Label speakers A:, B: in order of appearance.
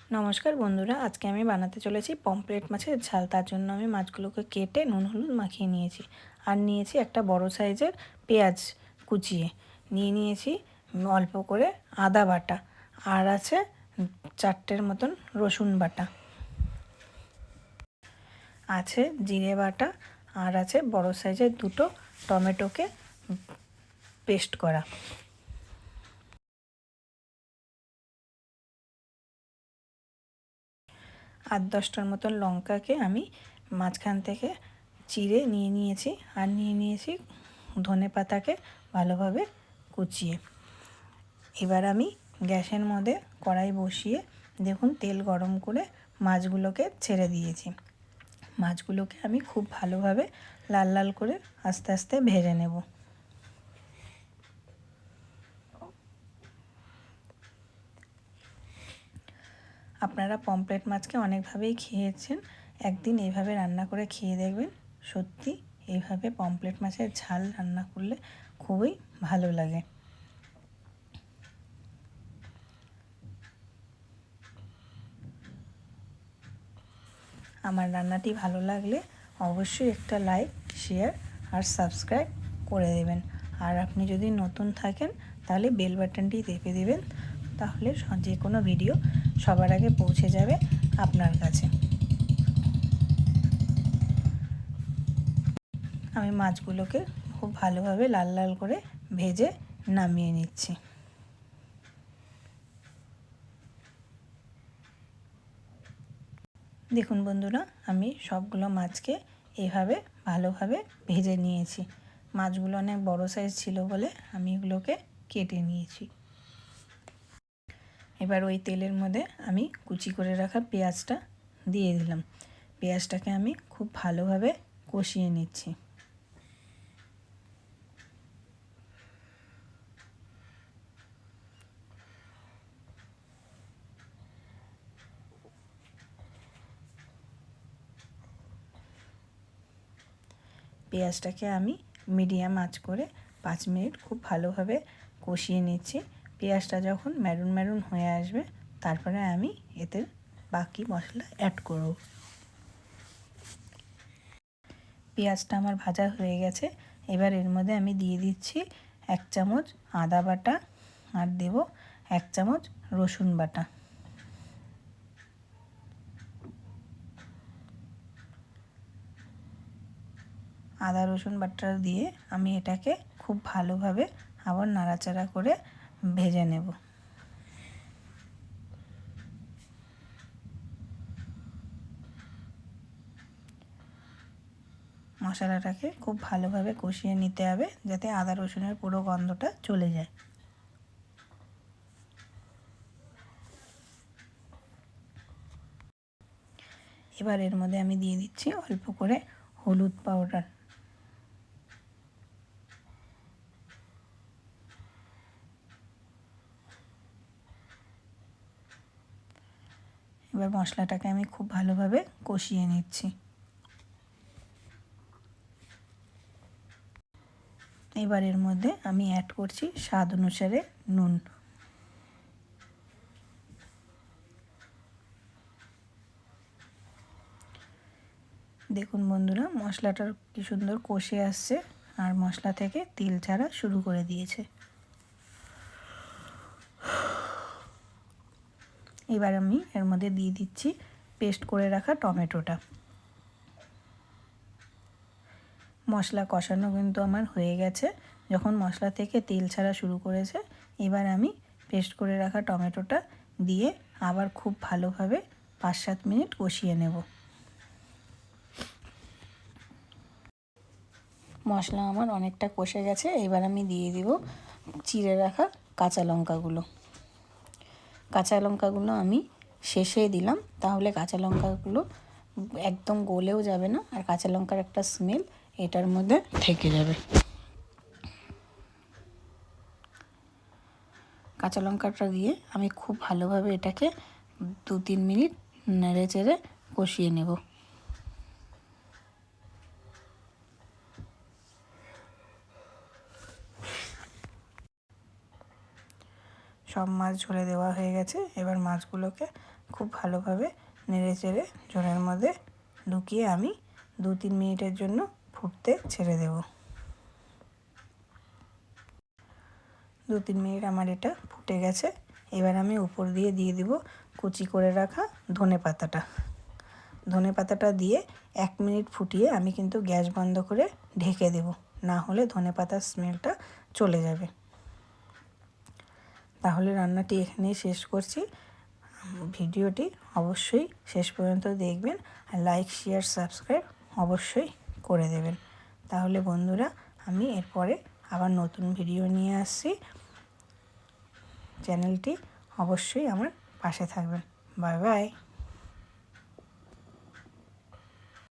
A: নমস্কার বন্ধুরা, আজকে আমি বানাতে চলেছি পমফ্রেট মাছের ঝাল। তার জন্য আমি মাছগুলোকে কেটে নুন হলুদ মাখিয়ে নিয়েছি। আর নিয়েছি একটা বড় সাইজের পেঁয়াজ কুচিয়ে নিয়েছি, অল্প করে আদা বাটা, আর আছে 4টের মতন রসুন বাটা, আছে জিরে বাটা, আর আছে বড় সাইজের 2টো টমেটোকে পেস্ট করা। 8-10টার মতন লঙ্কাকে আমি মাঝখান থেকে চিড়ে নিয়েছি, আর নিয়েছি ধনেপাতাকে ভালোভাবে কুচিয়ে। এবার আমি গ্যাসের মধ্যে কড়াই বসিয়ে দেখুন তেল গরম করে মাছগুলোকে ছেড়ে দিয়েছি। মাছগুলোকে আমি খুব ভালোভাবে লাল লাল করে আস্তে আস্তে ভেজে নেব। আপনারা পমফ্রেট মাছকে অনেকভাবেই খেয়েছেন, একদিন এইভাবে রান্না করে খেয়ে দেখবেন। সত্যি এইভাবে পমফ্রেট মাছের ঝাল রান্না করলে খুবই ভালো লাগে। আমার রান্নাটি ভালো লাগলে অবশ্যই একটা লাইক, শেয়ার আর সাবস্ক্রাইব করে দেবেন। আর আপনি যদি নতুন থাকেন তাহলে বেল বাটনটি টিপে দেবেন, তাহলে যে কোনো ভিডিও সবার আগে পৌঁছে যাবে আপনার কাছে। আমি মাছগুলোকে খুব ভালোভাবে লাল লাল করে ভেজে নামিয়ে নিচ্ছি। দেখুন বন্ধুরা, আমি সবগুলো মাছকে এইভাবে ভালোভাবে ভেজে নিয়েছি। মাছগুলো অনেক বড় সাইজ ছিল বলে আমি এগুলোকে কেটে নিয়েছি। এবার ওই তেলের মধ্যে আমি কুচি করে রাখা পেঁয়াজটা দিয়ে দিলাম। পেঁয়াজটাকে আমি খুব ভালোভাবে কষিয়ে নিচ্ছি। পেঁয়াজটাকে আমি মিডিয়াম আঁচ করে 5 মিনিট খুব ভালোভাবে কষিয়ে নিচ্ছি। পেঁয়াজটা যখন ম্যারুন ম্যারুন হয়ে আসবে, তারপরে আমি এতে বাকি মশলা অ্যাড করব। পেঁয়াজটা আমার ভাজা হয়ে গেছে। এবার এর মধ্যে আমি দিয়ে দিচ্ছি 1 চামচ আদা বাটা, আর দেব 1 চামচ রসুন বাটা। আদা রসুন বাটা দিয়ে আমি এটাকে খুব ভালোভাবে আবার নাড়াচাড়া করে ভেজে নেব। মশলাটাকে খুব ভালোভাবে কষিয়ে নিতে হবে, যাতে আদা রসুনের পুরো গন্ধটা চলে যায়। এবার এর মধ্যে আমি দিয়ে দিচ্ছি অল্প করে হলুদ পাউডার। এবার মশলাটাকে আমি খুব ভালোভাবে কষিয়ে নিচ্ছি। এবার এর মধ্যে আমি অ্যাড করছি স্বাদ অনুসারে নুন। দেখুন বন্ধুরা, মশলাটার কি সুন্দর কষে আসছে, আর মশলা থেকে তেল ছাড়া শুরু করে দিয়েছে। এবার আমি এর মধ্যে দিয়ে দিচ্ছি পেস্ট করে রাখা টমেটোটা। মশলা কষানো কিন্তু আমার হয়ে গেছে। যখন মশলা থেকে তেল ছাড়া শুরু করেছে, এবার আমি পেস্ট করে রাখা টমেটোটা দিয়ে আবার খুব ভালোভাবে 5-7 মিনিট কষিয়ে নেব। মশলা আমার অনেকটা কষে গেছে। এবার আমি দিয়ে দিব চিড়ে রাখা কাঁচা লঙ্কাগুলো। কাঁচা লঙ্কাগুলো আমি শেষে দিলাম, তাহলে কাঁচা লঙ্কাগুলো একদম গলেও যাবে না, আর কাঁচা লঙ্কার একটা স্মেল এটার মধ্যে থেকে যাবে। কাঁচা লঙ্কাটা দিয়ে আমি খুব ভালোভাবে এটাকে 2-3 মিনিট নেড়ে চেড়ে কষিয়ে নেব। সব মাছ ঝোলে দেওয়া হয়ে গেছে। এবার মাছগুলোকে খুব ভালোভাবে নেড়ে চেড়ে ঝোলের মধ্যে ঢুকিয়ে আমি 2-3 মিনিটের জন্য ফুটতে ছেড়ে দেব। 2-3 মিনিট আমার এটা ফুটে গেছে। এবার আমি উপর দিয়ে দিব কুচি করে রাখা ধনেপাতাটা। ধনেপাতাটা দিয়ে 1 মিনিট ফুটিয়ে আমি কিন্তু গ্যাস বন্ধ করে ঢেকে দেব, না হলে ধনেপাতার স্মেলটা চলে যাবে। তাহলে রান্নাটি এখানেই শেষ করছি। ভিডিওটি অবশ্যই শেষ পর্যন্ত দেখবেন আর লাইক, শেয়ার, সাবস্ক্রাইব অবশ্যই করে দেবেন। তাহলে বন্ধুরা, আমি এরপরে আবার নতুন ভিডিও নিয়ে আসছি। চ্যানেলটি অবশ্যই আমার পাশে থাকবেন। Bye bye.